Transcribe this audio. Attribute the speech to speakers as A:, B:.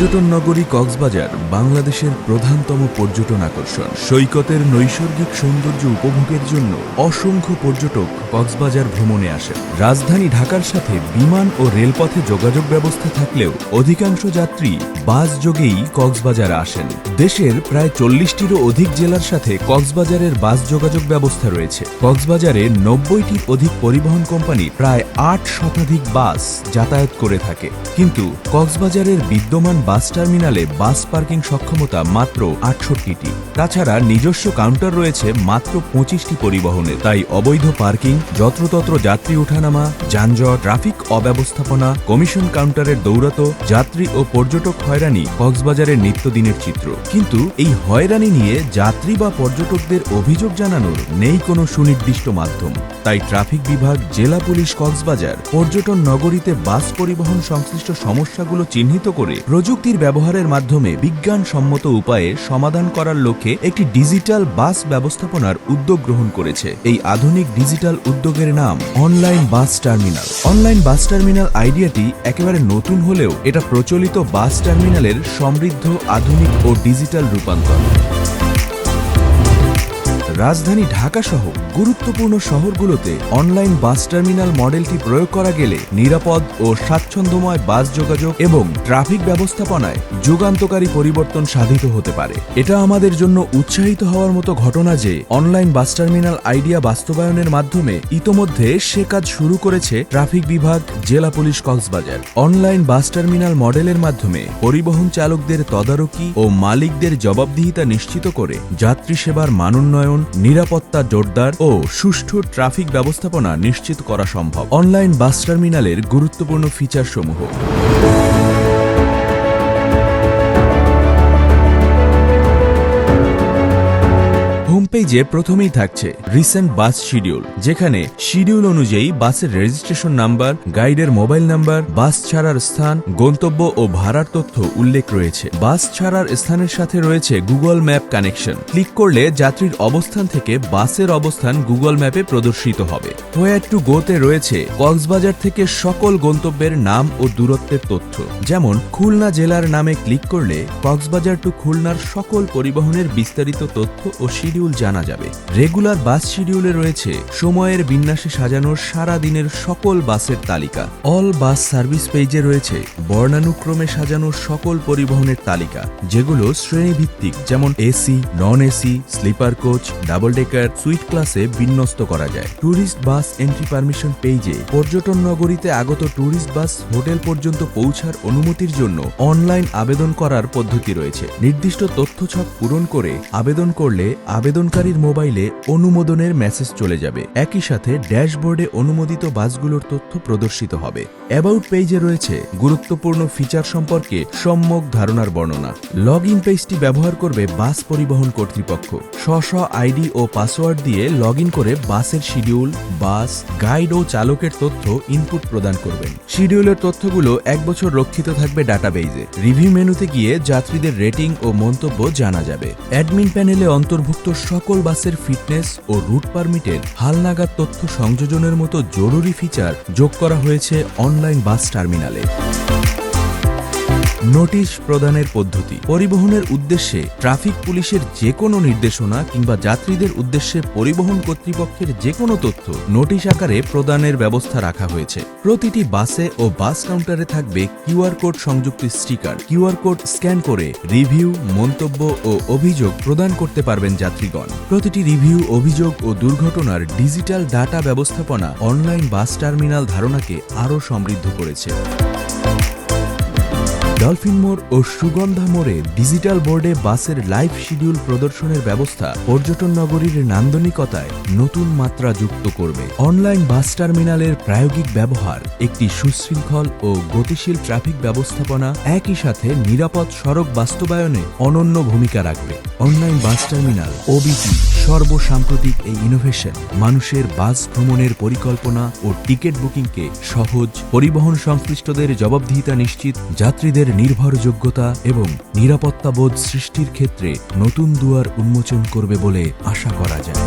A: পর্যটন নগরী কক্সবাজার বাংলাদেশের প্রধানতম পর্যটন আকর্ষণ। সৈকতের নৈসর্গিক সৌন্দর্য উপভোগের জন্য অসংখ্য পর্যটক কক্সবাজার ভ্রমণে আসেন। রাজধানী ঢাকার সাথে বিমান ও রেলপথে যোগাযোগ ব্যবস্থা থাকলেও অধিকাংশ যাত্রী বাস যোগেই কক্সবাজারে আসেন। দেশের প্রায় 40টিরও অধিক জেলার সাথে কক্সবাজারের বাস যোগাযোগ ব্যবস্থা রয়েছে। কক্সবাজারে 90টির অধিক পরিবহন কোম্পানি প্রায় 8 শতাধিক বাস যাতায়াত করে থাকে। কিন্তু কক্সবাজারের বিদ্যমান বাস টার্মিনালে বাস পার্কিং সক্ষমতা মাত্র 68টি। তাছাড়া নিজস্ব কাউন্টার রয়েছে মাত্র 25টি পরিবহনের। তাই অবৈধ পার্কিং, যত্রতত্র যাত্রী ওঠানামা, যানজট, ট্রাফিক অব্যবস্থাপনা, কমিশন কাউন্টারের দৌরাত্ম্য, যাত্রী ও পর্যটক হয়রানি কক্সবাজারের নিত্যদিনের চিত্র। কিন্তু এই হয়রানি নিয়ে যাত্রী বা পর্যটকদের অভিযোগ জানানোর নেই কোনো সুনির্দিষ্ট মাধ্যম। তাই ট্রাফিক বিভাগ, জেলা পুলিশ কক্সবাজার পর্যটন নগরীতে বাস পরিবহন সংশ্লিষ্ট সমস্যাগুলো চিহ্নিত করে প্রযুক্তির ব্যবহারের মাধ্যমে বিজ্ঞানসম্মত উপায়ে সমাধান করার লক্ষ্যে একটি ডিজিটাল বাস ব্যবস্থাপনার উদ্যোগ গ্রহণ করেছে। এই আধুনিক ডিজিটাল উদ্যোগের নাম online bus terminal. Online bus terminal আইডিয়াটি একেবারে নতুন হলেও এটা প্রচলিত বাস টার্মিনালের সমৃদ্ধ, আধুনিক ও ডিজিটাল রূপান্তর। রাজধানী ঢাকা সহ গুরুত্বপূর্ণ শহরগুলোতে অনলাইন বাস টার্মিনাল মডেলটি প্রয়োগ করা গেলে নিরাপদ ও স্বাচ্ছন্দ্যময় বাস যোগাযোগ এবং ট্রাফিক ব্যবস্থাপনায় যুগান্তকারী পরিবর্তন সাধিত হতে পারে। এটা আমাদের জন্য উৎসাহিত হওয়ার মতো ঘটনা যে অনলাইন বাস টার্মিনাল আইডিয়া বাস্তবায়নের মাধ্যমে ইতোমধ্যে সে কাজ শুরু করেছে ট্রাফিক বিভাগ, জেলা police Cox's Bazar. Online bus terminal মডেলের মাধ্যমে পরিবহন চালকদের তদারকি ও মালিকদের জবাবদিহিতা নিশ্চিত করে যাত্রী সেবার মানোন্নয়ন, নিরাপত্তা জোরদার ও সুষ্ঠু ট্রাফিক ব্যবস্থাপনা নিশ্চিত করা সম্ভব। অনলাইন বাস টার্মিনালের গুরুত্বপূর্ণ ফিচার সমূহ: হোম পেজে প্রথমেই থাকছে রিসেন্ট বাস শিডিউল, যেখানে শিডিউল অনুযায়ী বাসের রেজিস্ট্রেশন নাম্বার, গাইডের মোবাইল নাম্বার, বাস ছাড়ার স্থান, গন্তব্য ও ভাড়ার তথ্য উল্লেখ রয়েছে। বাস ছাড়ার স্থানের সাথে রয়েছে গুগল ম্যাপ কানেকশন। ক্লিক করলে যাত্রীর অবস্থান থেকে বাসের অবস্থান গুগল ম্যাপে প্রদর্শিত হবে। হোয়ার টু গোতে রয়েছে কক্সবাজার থেকে সকল গন্তব্যের নাম ও দূরত্বের তথ্য। যেমন খুলনা জেলার নামে ক্লিক করলে কক্সবাজার টু খুলনার সকল পরিবহনের বিস্তারিত তথ্য ও শিডিউল জানা যাবে। রেগুলার বাস শিডিউলে রয়েছে সময়ের বিন্যাসে সাজানো সারা দিনের সকল বাসের তালিকা। অল বাস সার্ভিস পেজে রয়েছে বর্ণানুক্রমে সাজানো সকল পরিবহনের তালিকা, যেগুলো শ্রেণীভিত্তিক, যেমন AC, non AC, sleeper coach, double decker, suite ক্লাসে বিন্যস্ত করা যায়। ট্যুরিস্ট বাস এন্ট্রি পারমিশন পেজে পর্যটন নগরীতে আগত ট্যুরিস্ট বাস হোটেল পর্যন্ত পৌঁছার অনুমতির জন্য অনলাইন আবেদন করার পদ্ধতি রয়েছে। নির্দিষ্ট তথ্যছক পূরণ করে আবেদন করলে আবেদনকারীর মোবাইলে অনুমোদনের মেসেজ চলে যাবে। একই সাথে ড্যাশবোর্ডে অনুমোদিত বাসগুলোর তথ্য প্রদর্শিত হবে। অ্যাবাউট পেজে রয়েছে গুরুত্বপূর্ণ ফিচার সম্পর্কে সম্যক ধারণার বর্ণনা। লগ ইন পেজটি ব্যবহার করবে বাস পরিবহন কর্তৃপক্ষ। স্ব আইডি ও পাসওয়ার্ড দিয়ে লগ ইন করে বাসের শিডিউল, বাস, গাইড ও চালকের তথ্য ইনপুট প্রদান করবেন। শিডিউলের তথ্যগুলো 1 বছর রক্ষিত থাকবে ডাটাবেইজে। রিভিউ মেনুতে গিয়ে যাত্রীদের রেটিং ও মন্তব্য জানা যাবে। অ্যাডমিন প্যানেলে অন্তর্ভুক্ত সকল বাসের ফিটনেস ও রুট পারমিটের হালনাগাদ তথ্য সংযোজনের মতো জরুরি ফিচার যোগ করা হয়েছে অনলাইন বাস টার্মিনালে। নোটিশ প্রদানের পদ্ধতি: পরিবহনের উদ্দেশ্যে ট্রাফিক পুলিশের যে কোনো নির্দেশনা কিংবা যাত্রীদের উদ্দেশ্যে পরিবহন কর্তৃপক্ষের যে কোনো তথ্য নোটিশ আকারে প্রদানের ব্যবস্থা রাখা হয়েছে। প্রতিটি বাসে ও বাস কাউন্টারে থাকবে কিউআর কোড সংযুক্ত স্টিকার। কিউআর কোড স্ক্যান করে রিভিউ, মন্তব্য ও অভিযোগ প্রদান করতে পারবেন যাত্রীগণ। প্রতিটি রিভিউ, অভিযোগ ও দুর্ঘটনার ডিজিটাল ডাটা ব্যবস্থাপনা অনলাইন বাস টার্মিনাল ধারণাকে আরও সমৃদ্ধ করেছে। ডলফিন মোড় ও সুগন্ধা মোড়ে ডিজিটাল বোর্ডে বাসের লাইভ শিডিউল প্রদর্শনের ব্যবস্থা পর্যটন নগরীর নান্দনিকতায় নতুন মাত্রা যুক্ত করবে। অনলাইন বাস টার্মিনালের প্রায়োগিক ব্যবহার একটি সুশৃঙ্খল ও গতিশীল ট্রাফিক ব্যবস্থাপনা, একই সাথে নিরাপদ সড়ক বাস্তবায়নে অনন্য ভূমিকা রাখবে। অনলাইন বাস টার্মিনাল ওবিটি সর্বসাম্প্রতিক এই ইনোভেশন মানুষের বাস ভ্রমণের পরিকল্পনা ও টিকিট বুকিংকে সহজ, পরিবহন সংশ্লিষ্টদের জবাবদিহিতা নিশ্চিত, যাত্রীদের নির্ভরযোগ্যতা এবং নিরাপত্তাবোধ সৃষ্টির ক্ষেত্রে নতুন দুয়ার উন্মোচন করবে বলে আশা করা যায়।